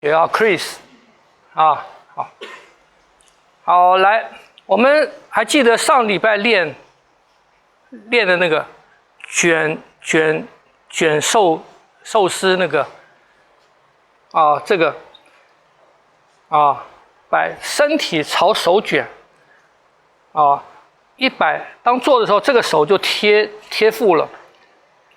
也要 Chris 啊，好，来，我们还记得上礼拜练的那个卷寿司那个啊，这个啊，把身体朝手卷啊，100，当做的时候，这个手就贴附了，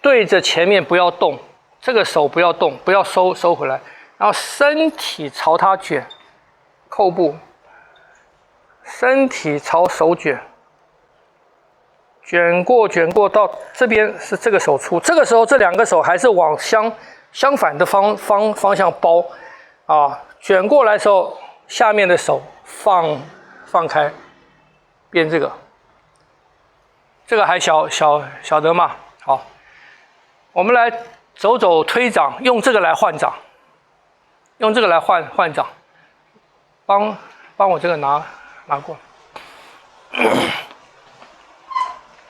对着前面不要动，这个手不要动，不要收回来。然后身体朝它卷，扣部，身体朝手卷，卷过到这边是这个手出，这个时候这2个手还是往相反的方向包啊，卷过来的时候，下面的手放开，变这个还晓得吗？好，我们来走推掌，用这个来换掌。用这个来换掌，帮我这个拿过来。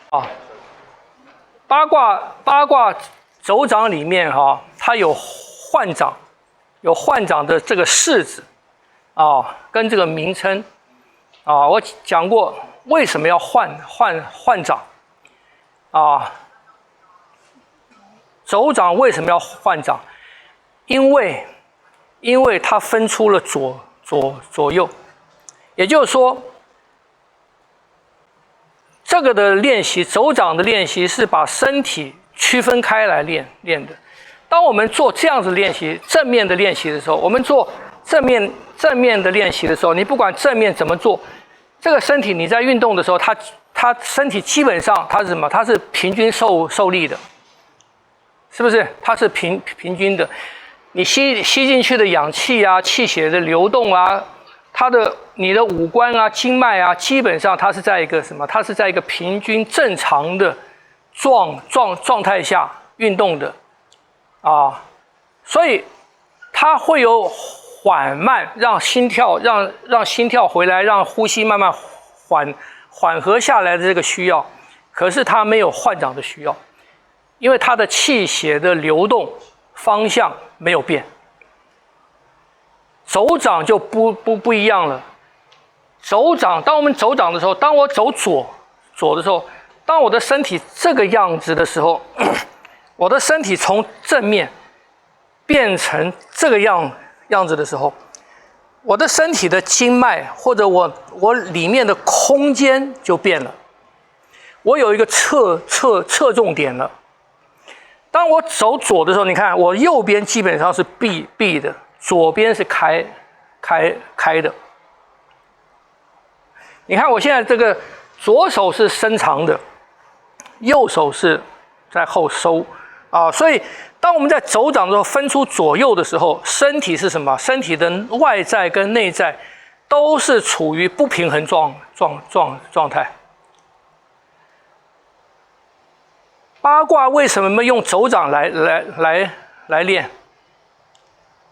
啊，八卦走掌里面哈，它有换掌的这个式子啊，跟这个名称啊，我讲过为什么要换掌啊？走掌为什么要换掌？因为它分出了左右，也就是说，这个的练习，走掌的练习是把身体区分开来练的。当我们做这样子练习，正面的练习的时候，我们做正面的练习的时候，你不管正面怎么做，这个身体你在运动的时候，它身体基本上它是什么？它是平均受力的，是不是？它是平均的。你吸进去的氧气啊，气血的流动啊，你的五官啊、经脉啊，基本上它是在一个什么？它是在一个平均正常的状态下运动的啊，所以它会有缓慢，让心跳回来，让呼吸慢慢缓和下来的这个需要。可是它没有换掌的需要，因为它的气血的流动方向没有变。走掌就不一样了。走掌，当我们走掌的时候，当我走左的时候，当我的身体这个样子的时候，我的身体从正面变成这个样子的时候，我的身体的经脉或者我里面的空间就变了，我有一个侧重点了。当我走左的时候，你看我右边基本上是闭的，左边是开的。你看我现在这个左手是伸长的，右手是在后收啊，所以当我们在走掌的时候分出左右的时候，身体是什么？身体的外在跟内在都是处于不平衡状态。八卦为什么用走掌来练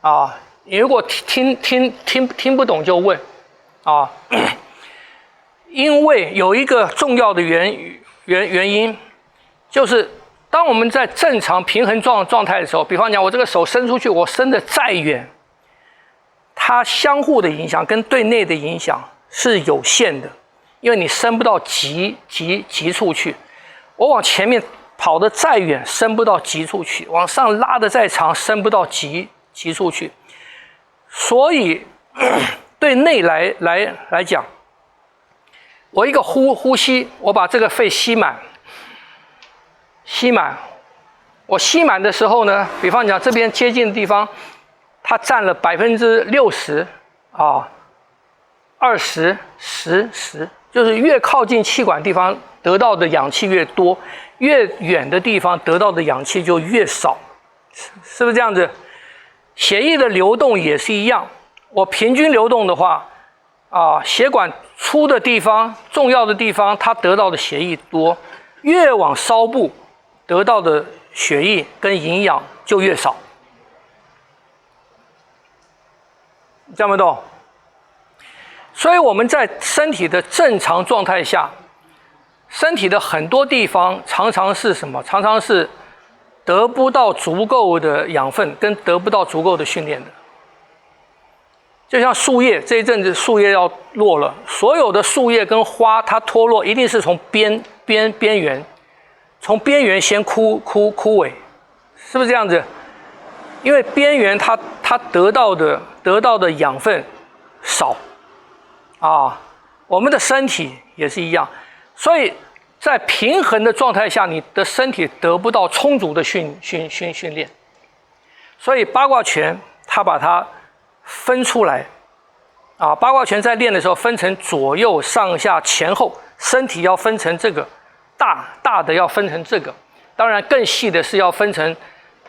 啊？你如果听不懂就问啊，因为有一个重要的原因，就是当我们在正常平衡状态的时候，比方讲我这个手伸出去，我伸得再远，它相互的影响跟对内的影响是有限的，因为你伸不到极处去，我往前面跑得再远，伸不到极处去；往上拉得再长，伸不到极处去。所以，对内来讲，我一个呼吸，我把这个肺吸满。我吸满的时候呢，比方讲这边接近的地方，它占了60%啊，20、10，就是越靠近气管地方得到的氧气越多。越远的地方得到的氧气就越少，是不是这样子？血液的流动也是一样，我平均流动的话，啊，血管粗的地方、重要的地方，它得到的血液多，越往梢部得到的血液跟营养就越少，这样不懂？所以我们在身体的正常状态下，身体的很多地方常常是什么？常常是得不到足够的养分，跟得不到足够的训练的。就像树叶，这一阵子树叶要落了，所有的树叶跟花它脱落，一定是从边缘，从边缘先枯萎，是不是这样子？因为边缘它得到的养分少啊，我们的身体也是一样，所以在平衡的状态下，你的身体得不到充足的训练，所以八卦拳它把它分出来啊，八卦拳在练的时候分成左右上下前后，身体要分成这个大的要分成这个，当然更细的是要分成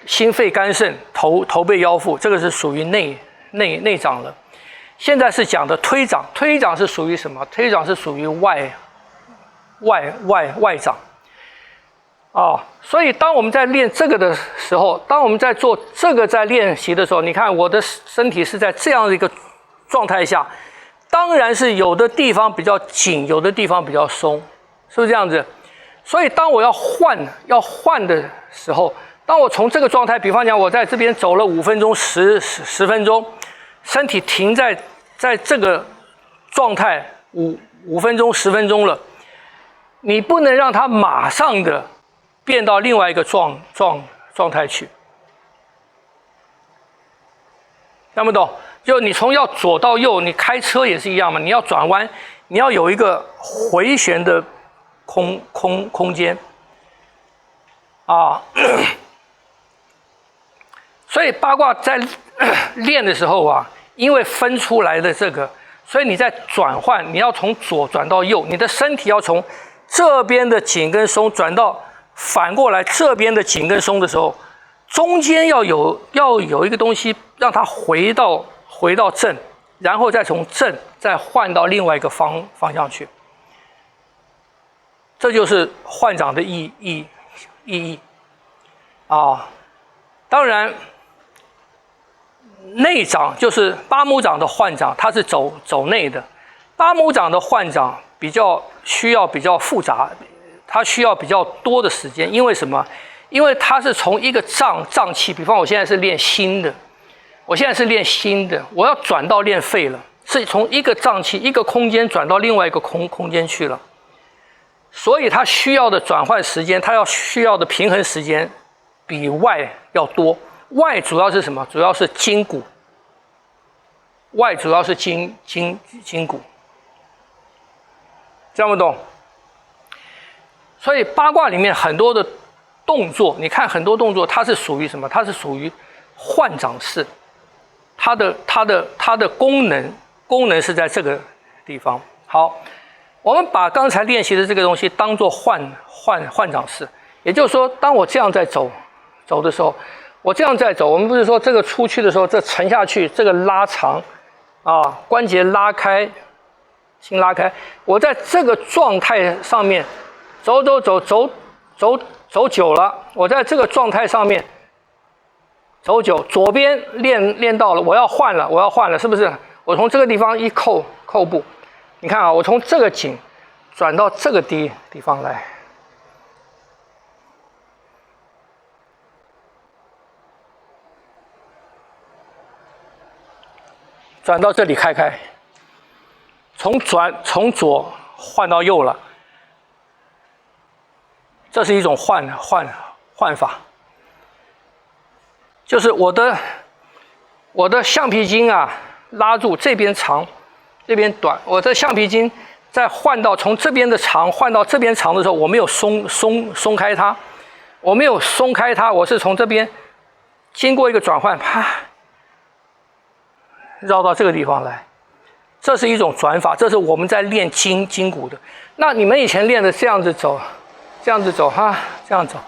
心肺肝肾头背腰腹，这个是属于内掌了。现在是讲的推掌，推掌是属于什么？推掌是属于外掌啊。所以当我们在练这个的时候，当我们在做这个在练习的时候，你看我的身体是在这样的一个状态下，当然是有的地方比较紧，有的地方比较松，是不是这样子？所以当我要换的时候，当我从这个状态，比方讲我在这边走了5分钟、10分钟，身体停在这个状态5分钟、10分钟了，你不能让它马上的变到另外一个状态去，听不懂？就你从要左到右，你开车也是一样嘛，你要转弯，你要有一个回旋的空间啊。所以八卦在练的时候啊，因为分出来的这个，所以你在转换，你要从左转到右，你的身体要从这边的紧跟松转到反过来这边的紧跟松的时候，中间要有一个东西让它回到正，然后再从正再换到另外一个方向去，这就是换掌的意义啊。当然内掌就是八拇掌的换掌，它是走内的。八拇掌的换掌需要比较复杂，它需要比较多的时间。因为什么？因为它是从一个脏器，比方我现在是练心的，我要转到练肺了，是从一个脏器一个空间转到另外一个空间去了。所以它需要的转换时间，它需要的平衡时间比外要多。外主要是什么？主要是筋骨。外主要是筋骨，这样不懂？所以八卦里面很多的动作，你看很多动作，它是属于什么？它是属于换掌式，它的功能是在这个地方。好，我们把刚才练习的这个东西当作换掌式，也就是说，当我这样在走的时候。我这样在走，我们不是说这个出去的时候，这沉下去，这个拉长，啊，关节拉开，心拉开。我在这个状态上面走久了，我在这个状态上面走久，左边练到了，我要换了，是不是？我从这个地方一扣步，你看啊，我从这个紧转到这个地方来。转到这里开，从左换到右了，这是一种换法，就是我的橡皮筋啊拉住这边长，这边短，我的橡皮筋在换到从这边的长换到这边长的时候，我没有松开它，我是从这边经过一个转换，啪。绕到这个地方来，这是一种转法，这是我们在练筋骨的。那你们以前练的这样子走哈，这样走，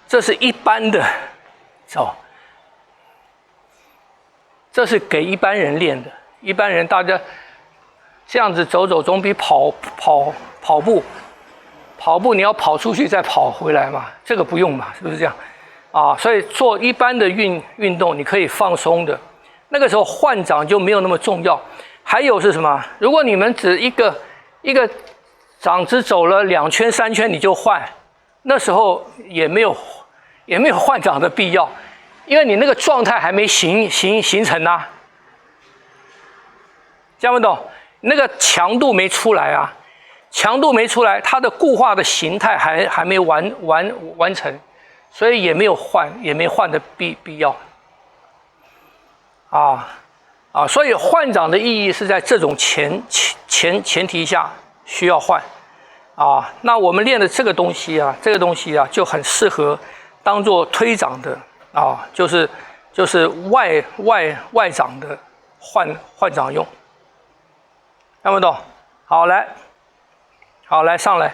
这是一般的走，这是给一般人练的。一般人大家这样子走总比跑步你要跑出去再跑回来嘛，这个不用嘛，是不是这样啊？所以做一般的运动，你可以放松的。那个时候换掌就没有那么重要。还有是什么？如果你们只一个掌只走了2圈3圈你就换，那时候也没有换掌的必要，因为你那个状态还没形成啊，这样不懂？那个强度没出来啊，强度没出来，它的固化的形态还没完成，所以也没有换的必要。所以换挡的意义是在这种前提下需要换。那我们练的这个东西啊，就很适合当做推掌的就是外掌的换掌用，看不懂？好来上来。